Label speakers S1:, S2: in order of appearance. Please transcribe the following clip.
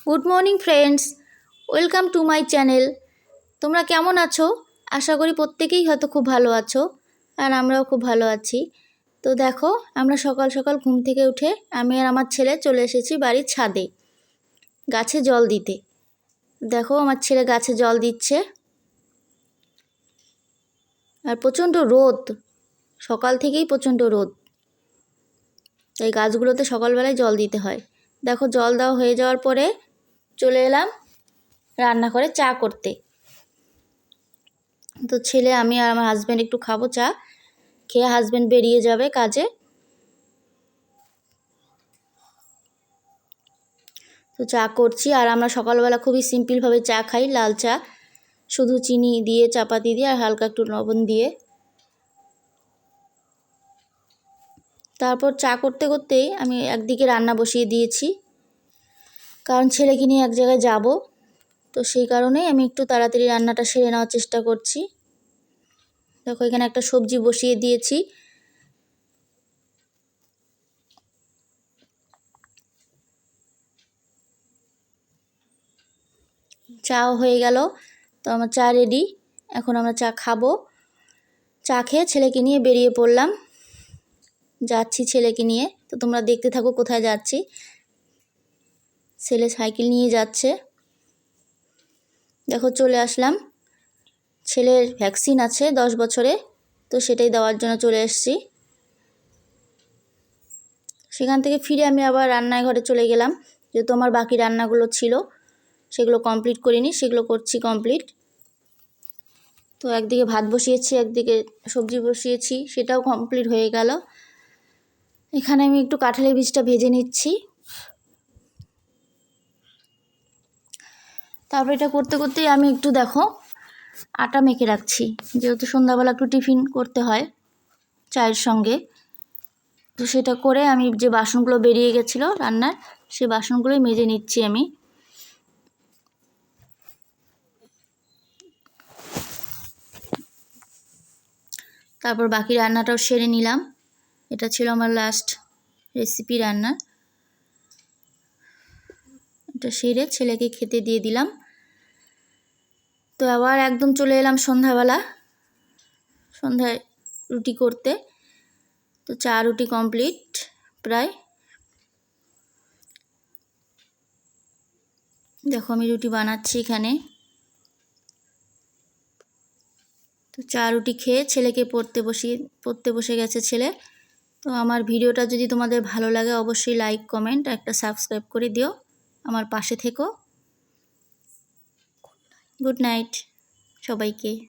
S1: Good morning friends, welcome to my channel. তোমরা কেমন আছো? আশা করি প্রত্যেকেই হয়তো খুব ভালো আছো, আর আমরাও খুব ভালো আছি। তো দেখো, আমরা সকাল সকাল ঘুম থেকে উঠে আমি আর আমার ছেলে চলে এসেছি বাড়ির ছাদে গাছে জল দিতে। দেখো, আমার ছেলে গাছে জল দিচ্ছে। আর প্রচণ্ড রোদ, সকাল থেকেই প্রচণ্ড রোদ, তাই গাছগুলোতে সকালবেলায় জল দিতে হয়। দেখো, জল দেওয়া হয়ে যাওয়ার পরে চলে এলাম রান্নাঘরে চা করতে। তো ছেলে, আমি আর আমার হাজব্যান্ড একটু খাবো চা, খেয়ে হাজব্যান্ড বেরিয়ে যাবে কাজে। তো চা করছি, আর আমরা সকালবেলা খুবই সিম্পলভাবে চা খাই, লাল চা, শুধু চিনি দিয়ে, চাপাতি দিয়ে আর হালকা একটু লবণ দিয়ে। তারপর চা করতে করতেই আমি একদিকে রান্না বসিয়ে দিয়েছি, কারণ ছেলেকে নিয়ে এক জায়গায় যাব। তো সেই কারণেই আমি একটু তাড়াতাড়ি রান্নাটা সেরে নেওয়ার চেষ্টা করছি। দেখো, এখানে একটা সবজি বসিয়ে দিয়েছি। চাও হয়ে গেল, তো আমার চা রেডি। এখন আমরা চা খাবো। চা খেয়ে ছেলেকে নিয়ে বেরিয়ে পড়লাম, যাচ্ছি ছেলেকে নিয়ে। তো তোমরা দেখতে থাকো কোথায় যাচ্ছি। ছেলে সাইকেল নিয়ে যাচ্ছে। দেখো, চলে আসলাম। ছেলের ভ্যাকসিন আছে 10 বছরে, তো সেটাই দেওয়ার জন্য চলে এসেছি। সেখান থেকে ফিরে আমি আবার রান্নাঘরে চলে গেলাম, যেহেতু আমার বাকি রান্নাগুলো ছিল সেগুলো কমপ্লিট করিনি, সেগুলো করছি কমপ্লিট। তো একদিকে ভাত বসিয়েছি, একদিকে সবজি বসিয়েছি, সেটাও কমপ্লিট হয়ে গেল। এখানে আমি একটু কাঁঠালের বীজটা ভেজে নিচ্ছি। তারপর এটা করতে করতেই আমি একটু, দেখো, আটা মেখে রাখছি, যেহেতু সন্ধ্যাবেলা একটু টিফিন করতে হয় চায়ের সঙ্গে। তো সেটা করে আমি যে বাসনগুলো বেরিয়ে গেছিলো রান্নার, সেই বাসনগুলোই মেজে নিচ্ছি আমি। তারপর বাকি রান্নাটাও সেরে নিলাম। এটা ছিল আমার লাস্ট রেসিপি রান্না। এটা সেরে ছেলেকে খেতে দিয়ে দিলাম। তো আবার একদম চলে এলাম সন্ধ্যাবেলা, সন্ধ্যায় রুটি করতে। তো চা রুটি কমপ্লিট প্রায়। দেখো, আমি রুটি বানাচ্ছি এখানে। তো চা রুটি খেয়ে ছেলেকে পড়তে বসে গেছে ছেলে। তো আমার ভিডিওটা যদি তোমাদের ভালো লাগে, অবশ্যই লাইক, কমেন্ট, একটা সাবস্ক্রাইব করে দিও। আমার পাশে থেকো। গুড নাইট সবাইকে।